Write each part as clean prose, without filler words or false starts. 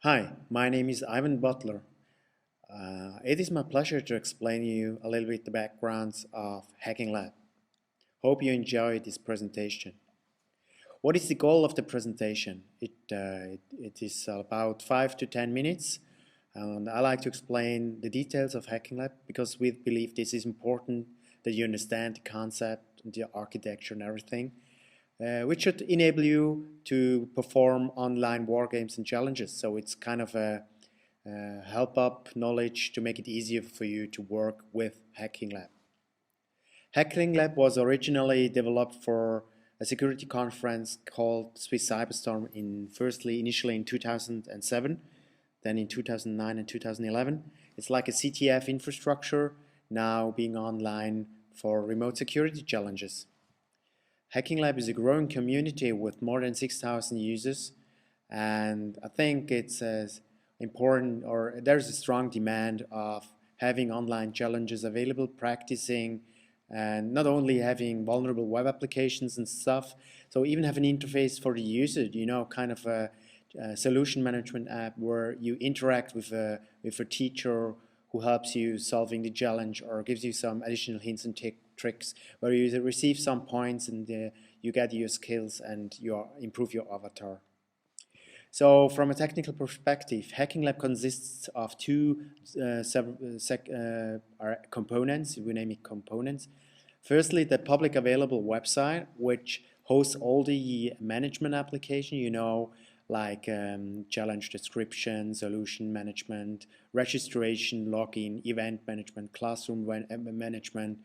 Hi, my name is Ivan Butler. It is my pleasure to explain you a little bit the backgrounds of Hacking Lab. Hope you enjoy this presentation. What is the goal of the presentation? It is about 5 to 10 minutes, and I like to explain the details of Hacking Lab because we believe this is important that you understand the concept, the architecture and everything, which should enable you to perform online war games and challenges. So it's kind of a help up knowledge to make it easier for you to work with Hacking Lab. Hacking Lab was originally developed for a security conference called Swiss Cyberstorm initially in 2007, then in 2009 and 2011. It's like a CTF infrastructure now being online for remote security challenges. Hacking Lab is a growing community with more than 6,000 users, and I think it's important, or there's a strong demand of having online challenges available, practicing, and not only having vulnerable web applications and stuff, so even have an interface for the user, kind of a solution management app where you interact with a teacher who helps you solving the challenge or gives you some additional hints and tricks, where you receive some points and you get your skills and you improve your avatar. So from a technical perspective, Hacking Lab consists of two components, we name it components. Firstly, the public available website, which hosts all the management application, like challenge description, solution management, registration, login, event management, classroom management.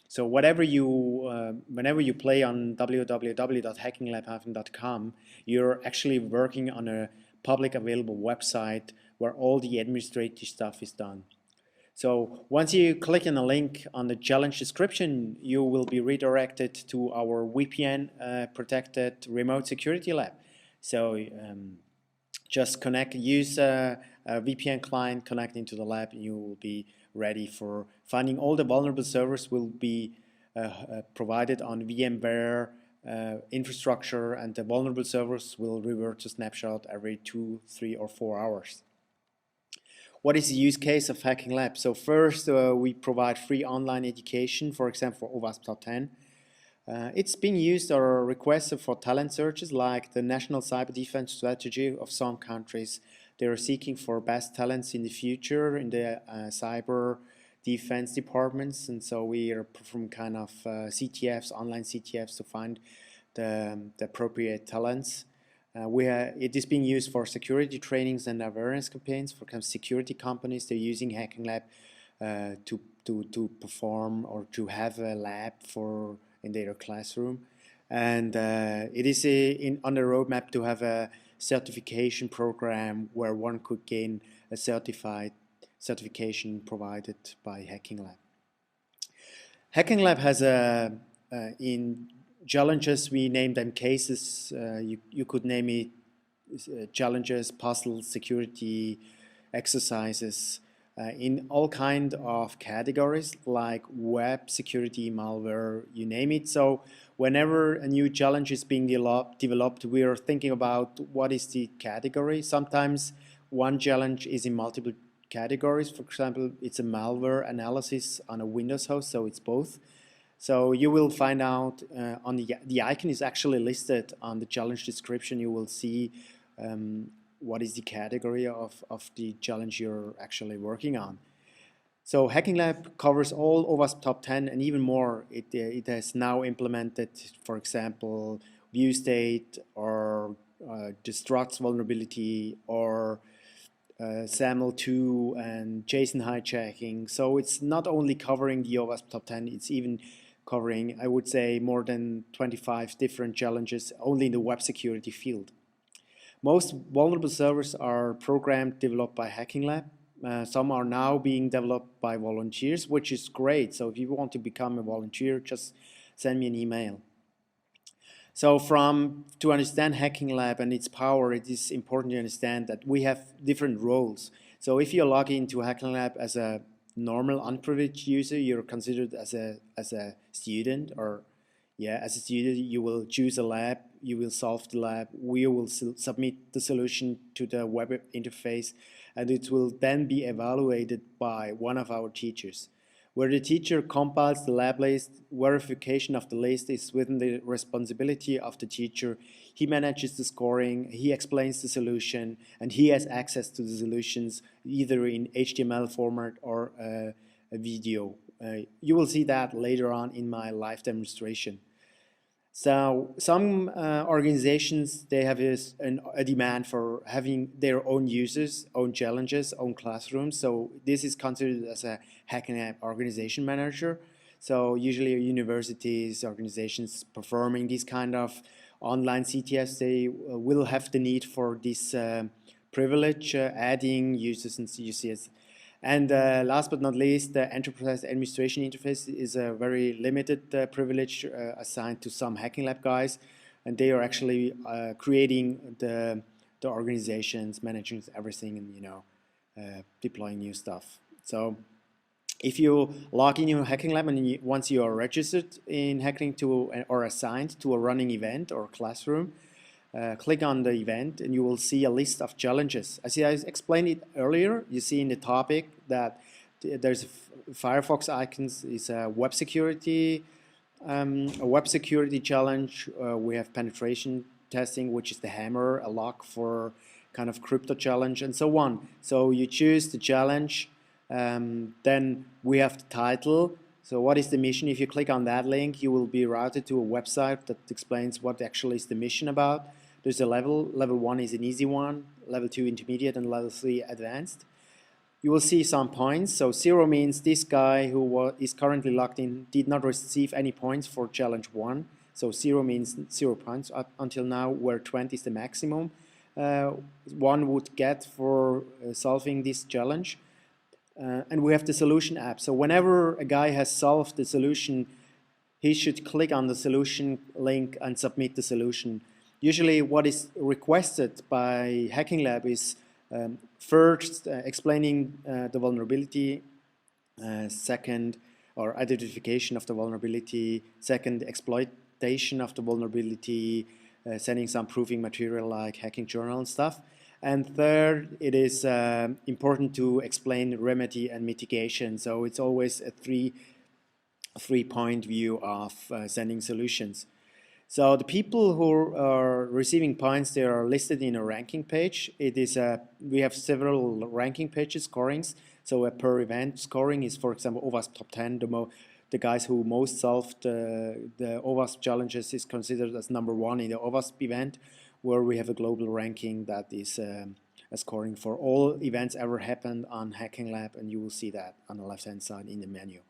So whenever you play on www.hackinglab.com, you're actually working on a public available website where all the administrative stuff is done. So once you click on a link on the challenge description, you will be redirected to our VPN protected remote security lab. So just use a VPN client, connect into the lab, and you will be ready for finding all the vulnerable servers will be provided on VMware infrastructure, and the vulnerable servers will revert to snapshot every 2, 3, or 4 hours. What is the use case of Hacking Lab? So first, we provide free online education, for example, for OWASP Top 10. It's being used or requested for talent searches like the National Cyber Defense Strategy of some countries. They are seeking for best talents in the future in the cyber defense departments, and so we are performing kind of CTFs, online CTFs to find the appropriate talents. It is being used for security trainings and awareness campaigns for security companies. They're using Hacking Lab to perform or to have a lab in their classroom, and it is on the roadmap to have a certification program where one could gain a certification provided by Hacking Lab. Hacking Lab has in challenges, we name them cases. You could name it challenges, puzzles, security exercises, in all kind of categories like web security, malware, you name it. So whenever a new challenge is being developed, we are thinking about what is the category. Sometimes one challenge is in multiple categories. For example, it's a malware analysis on a Windows host, so it's both. So you will find out on the icon is actually listed on the challenge description. You will see what is the category of the challenge you're actually working on. So Hacking Lab covers all OWASP Top 10 and even more. It has now implemented, for example, view state or Struts vulnerability or SAML2 and JSON hijacking. So it's not only covering the OWASP Top 10, it's even covering, I would say, more than 25 different challenges only in the web security field. Most vulnerable servers are programmed, developed by Hacking Lab. Some are now being developed by volunteers, which is great. So if you want to become a volunteer, just send me an email. So to understand Hacking Lab and its power, it is important to understand that we have different roles. So if you log into Hacking Lab as a normal unprivileged user, you're considered as a student, or as a student you will choose a lab you will solve the lab, we will submit the solution to the web interface, and it will then be evaluated by one of our teachers. Where the teacher compiles the lab list, verification of the list is within the responsibility of the teacher. He manages the scoring, he explains the solution, and he has access to the solutions either in HTML format or a video. You will see that later on in my live demonstration. So some organizations, they have a demand for having their own users, own challenges, own classrooms. So this is considered as a Hacking Lab organization manager. So usually universities, organizations performing this kind of online CTFs, they will have the need for this privilege, adding users and UCS. And last but not least, the enterprise administration interface is a very limited privilege assigned to some Hacking Lab guys, and they are actually creating the organizations, managing everything, and deploying new stuff. So if you log in your Hacking Lab and once you are registered in Hacking or assigned to a running event or classroom, click on the event and you will see a list of challenges. As I explained it earlier, you see in the topic that there's Firefox icons is a web security challenge. We have penetration testing, which is the hammer, a lock for kind of crypto challenge, and so on. So you choose the challenge, then we have the title. So what is the mission? If you click on that link, you will be routed to a website that explains what actually is the mission about. There's a level. Level 1 is an easy one, level 2 intermediate, and level 3 advanced. You will see some points. So 0 means this guy who is currently logged in did not receive any points for challenge 1. So 0 means 0 points up until now, where 20 is the maximum one would get for solving this challenge. And we have the solution app. So whenever a guy has solved the solution, he should click on the solution link and submit the solution. Usually what is requested by Hacking Lab is first explaining the vulnerability, second, or identification of the vulnerability, second, exploitation of the vulnerability, sending some proving material like hacking journal and stuff. And third, it is important to explain remedy and mitigation. So it's always a three-point view of sending solutions. So the people who are receiving points, they are listed in a ranking page. It is we have several ranking pages, scorings. So a per event scoring is, for example, OWASP top 10. The guys who most solved the OWASP challenges is considered as #1 in the OWASP event, where we have a global ranking that is a scoring for all events ever happened on Hacking Lab, and you will see that on the left-hand side in the menu.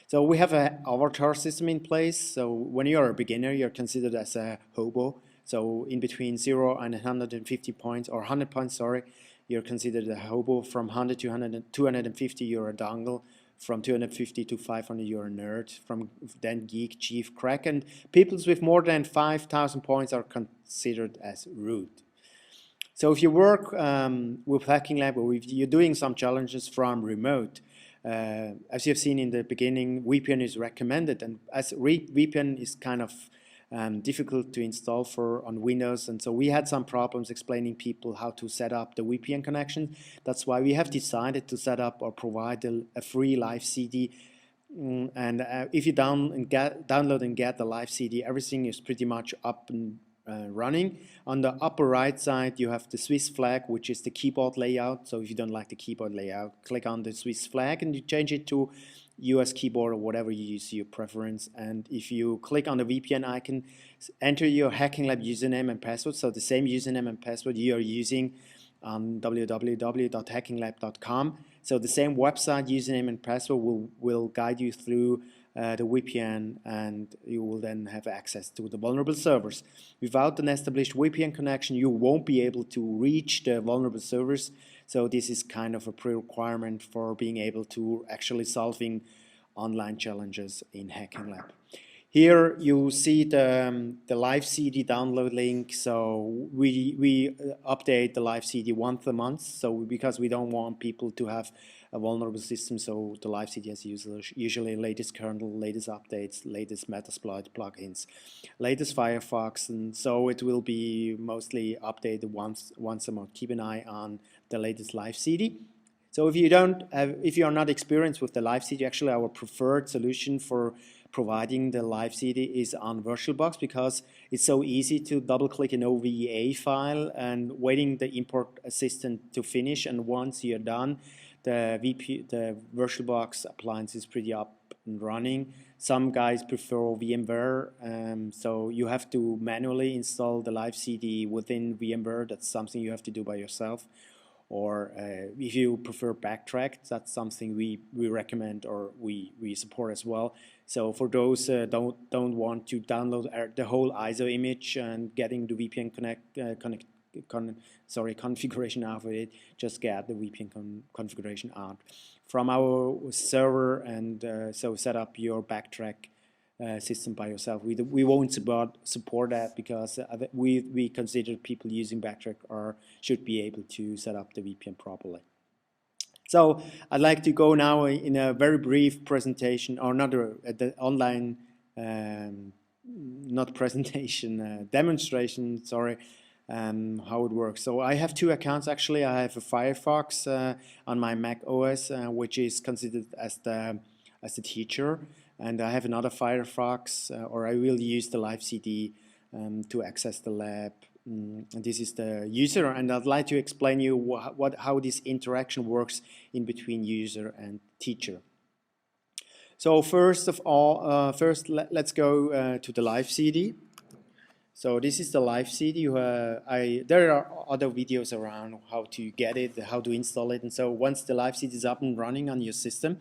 So we have an avatar system in place. So when you're a beginner, you're considered as a hobo. So in between 0 and 150 points, or 100 points, sorry, you're considered a hobo. From 100 to 250, you're a dongle. From 250 to 500, you're a nerd. From then geek, chief, crack, and people with more than 5,000 points are considered as root. So if you work with Hacking Lab, or if you're doing some challenges from remote, as you have seen in the beginning, VPN is recommended, and as VPN is kind of difficult to install on Windows, and so we had some problems explaining people how to set up the VPN connection. That's why we have decided to set up or provide a free live CD. And if you download and get the live CD, everything is pretty much up and running. On the upper right side, you have the Swiss flag, which is the keyboard layout. So if you don't like the keyboard layout, click on the Swiss flag and you change it to US keyboard or whatever you use your preference. And if you click on the VPN icon, enter your Hacking Lab username and password. So the same username and password you are using on www.hackinglab.com. So the same website username and password will guide you through the VPN, and you will then have access to the vulnerable servers. Without an established VPN connection, you won't be able to reach the vulnerable servers. So this is kind of a pre-requirement for being able to actually solving online challenges in Hacking Lab. Here you see the live CD download link. So we update the live CD once a month. So because we don't want people to have a vulnerable system, so the live CD has usually latest kernel, latest updates, latest Metasploit plugins, latest Firefox, and so it will be mostly updated once a month. Keep an eye on the latest live CD. So if you are not experienced with the live CD, actually our preferred solution for providing the live CD is on VirtualBox, because it's so easy to double-click an OVA file and waiting the import assistant to finish. And once you're done, the VirtualBox appliance is pretty up and running. Some guys prefer VMware, so you have to manually install the live CD within VMware. That's something you have to do by yourself. Or if you prefer Backtrack, that's something we recommend or we support as well. So for those don't want to download the whole ISO image and getting the VPN configuration out of it, just get the VPN configuration out from our server, and so set up your Backtrack system by yourself. We won't support that, because we consider people using Backtrack should be able to set up the VPN properly. So I'd like to go now in a very brief presentation, or not the online, not presentation, demonstration, sorry, how it works. So I have two accounts actually. I have a Firefox on my Mac OS, which is considered as the teacher, and I have another Firefox, or I will use the live CD to access the lab. And this is the user, and I'd like to explain you how this interaction works in between user and teacher. So first of all, let's go to the live CD. So this is the live CD. There are other videos around how to get it, how to install it, and so once the live CD is up and running on your system,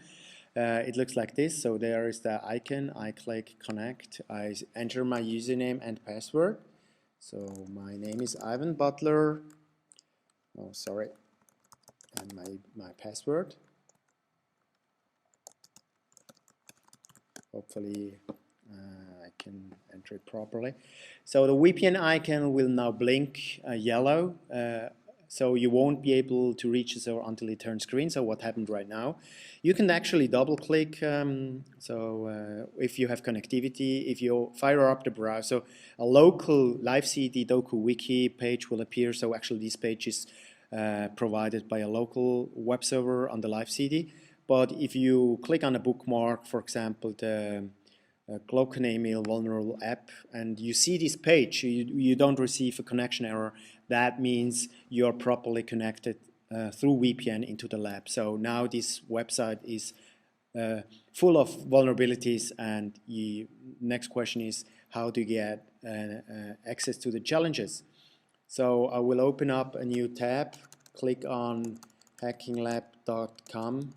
it looks like this. So there is the icon. I click connect. I enter my username and password. So my name is Ivan Butler. Oh, sorry. And my password. Hopefully I can enter it properly. So the VPN icon will now blink yellow. So you won't be able to reach the server until it turns green. So what happened right now? You can actually double click. If you have connectivity, if you fire up the browser, a local live CD Doku Wiki page will appear. So actually this page is provided by a local web server on the live CD. But if you click on a bookmark, for example, the GlockNAML vulnerable app, and you see this page, you don't receive a connection error. That means you're properly connected through VPN into the lab. So now this website is full of vulnerabilities, and the next question is how to get access to the challenges. So I will open up a new tab, click on hackinglab.com.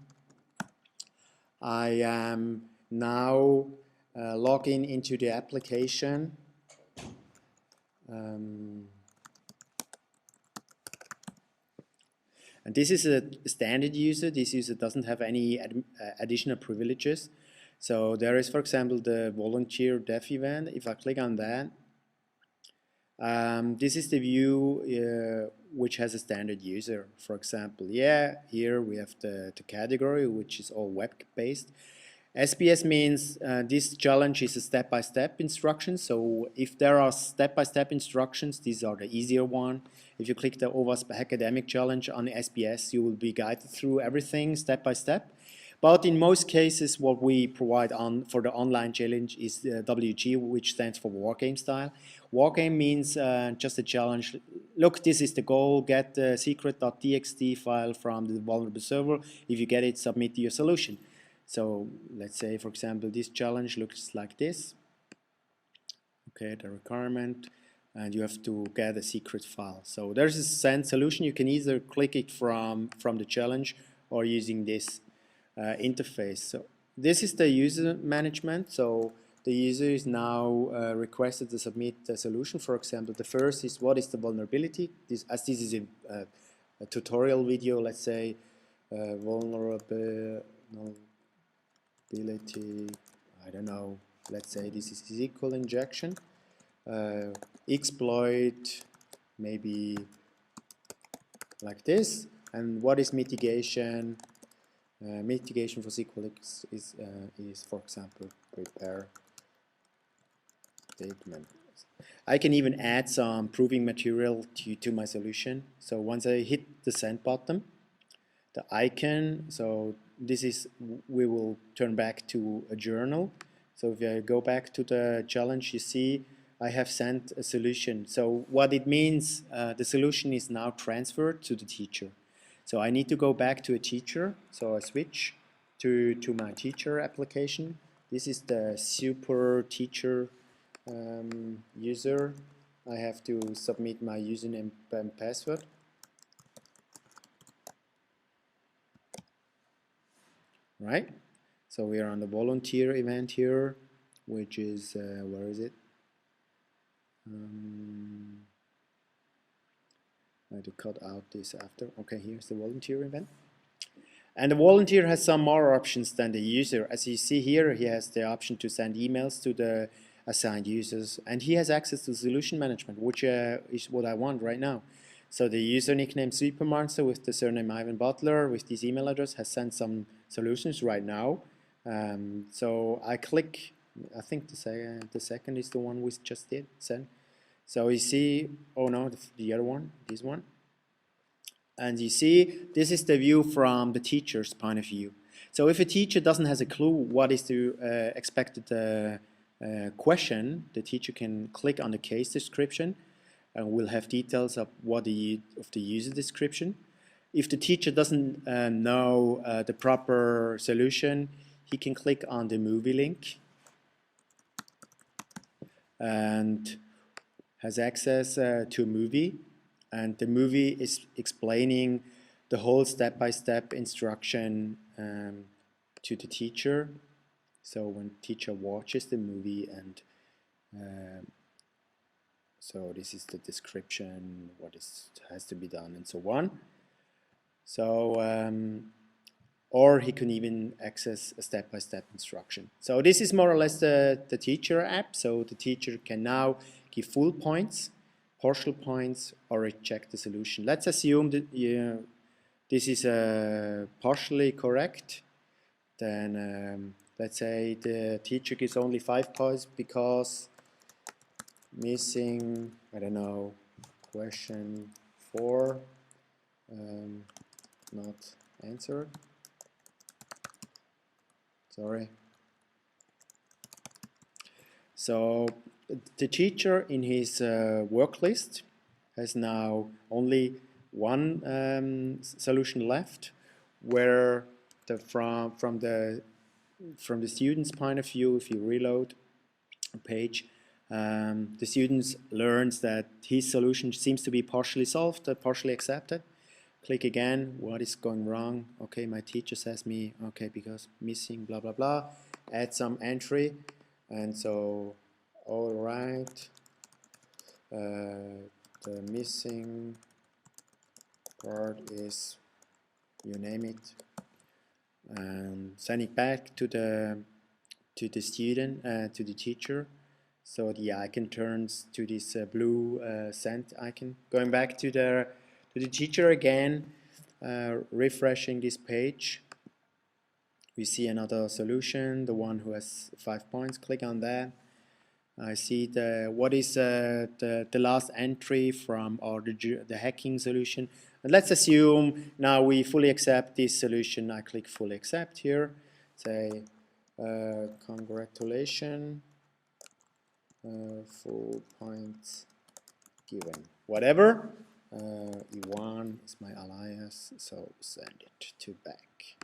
I am now login into the application. And this is a standard user. This user doesn't have any additional privileges. So there is, for example, the volunteer dev event. If I click on that, this is the view which has a standard user. For example, here we have the category, which is all web-based. SPS means this challenge is a step-by-step instruction. So if there are step-by-step instructions, these are the easier one. If you click the OWASP Academic Challenge on SPS, you will be guided through everything step-by-step. But in most cases, what we provide for the online challenge is WG, which stands for Wargame Style. Wargame means just a challenge. Look, this is the goal. Get the secret.txt file from the vulnerable server. If you get it, submit your solution. So let's say, for example, this challenge looks like this. Okay, the requirement, and you have to get a secret file. So there's a send solution. You can either click it from the challenge or using this interface. So this is the user management. So the user is now requested to submit the solution. For example, the first is what is the vulnerability. This is a tutorial video. Let's say vulnerability, I don't know, let's say this is SQL injection, exploit maybe like this. And what is mitigation? Mitigation for SQL is for example prepare statement. I can even add some proving material to my solution. So once I hit the send button, the icon, so this is, we will turn back to a journal. So if I go back to the challenge, you see I have sent a solution. So what it means, the solution is now transferred to the teacher. So I need to go back to a teacher. So I switch to my teacher application. This is the super teacher user. I have to submit my username and password. Right? So we are on the volunteer event here, which is, where is it? I had to cut out this after. Okay, here's the volunteer event. And the volunteer has some more options than the user. As you see here, he has the option to send emails to the assigned users, and he has access to solution management, which is what I want right now. So the user nickname Supermonster with the surname Ivan Butler with this email address has sent some solutions right now. So I click, I think the second is the one we just did send. So you see, oh no, the other one, this one. And you see, this is the view from the teacher's point of view. So if a teacher doesn't have a clue what is the expected question, the teacher can click on the case description and we'll have details of what the user description. If the teacher doesn't know the proper solution, he can click on the movie link and has access to a movie, and the movie is explaining the whole step-by-step instruction to the teacher. So when teacher watches the movie, and so this is the description, what has to be done, and so on. So or he can even access a step-by-step instruction. So this is more or less the teacher app. So the teacher can now give full points, partial points, or reject the solution. Let's assume that this is partially correct. Then let's say the teacher gives only 5 points because missing, I don't know, question 4 not answered. Sorry. So the teacher in his work list has now only one solution left, where from the student's point of view, if you reload a page, the student learns that his solution seems to be partially solved, partially accepted. Click again, what is going wrong? Okay, my teacher says me, okay, because missing blah blah blah. Add some entry, and so all right, the missing part is, you name it, and send it back to the student, to the teacher. So the icon turns to this blue send icon. Going back to the teacher again, refreshing this page, we see another solution, the one who has 5 points. Click on that. I see what is the last entry from the hacking solution. And let's assume now we fully accept this solution. I click fully accept here. Say congratulations, full points given. Whatever. Iwan is my alias, so send it to back.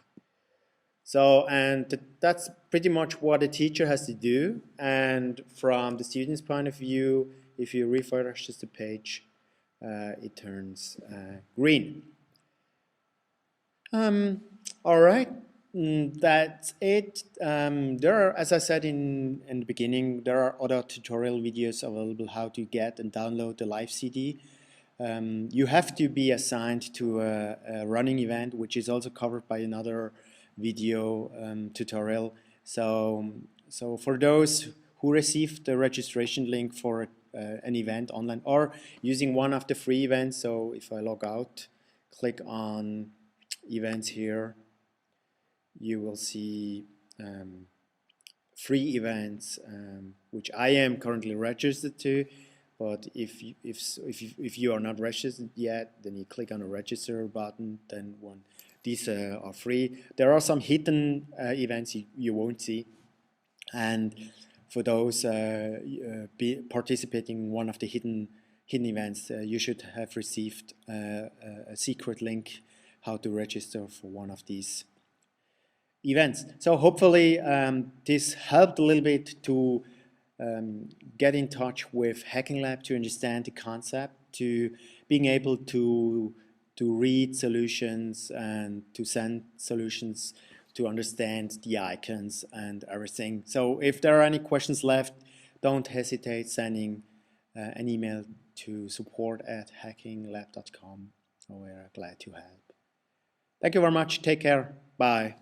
So, and that's pretty much what the teacher has to do. And from the student's point of view, if you refresh the page, it turns green. All right, that's it. There are, as I said in the beginning, there are other tutorial videos available how to get and download the live CD. You have to be assigned to a running event, which is also covered by another video tutorial. So So for those who received the registration link for an event online or using one of the free events, so if I log out, click on events here, you will see free events which I am currently registered to. But if you are not registered yet, then you click on the register button. Then these are free. There are some hidden events you won't see, and for those participating in one of the hidden events, you should have received a secret link how to register for one of these events. So hopefully this helped a little bit to get in touch with Hacking Lab, to understand the concept, to being able to read solutions and to send solutions, to understand the icons and everything. So if there are any questions left, don't hesitate sending an email to support@hackinglab.com. So we're glad to help. Thank you very much. Take care. Bye.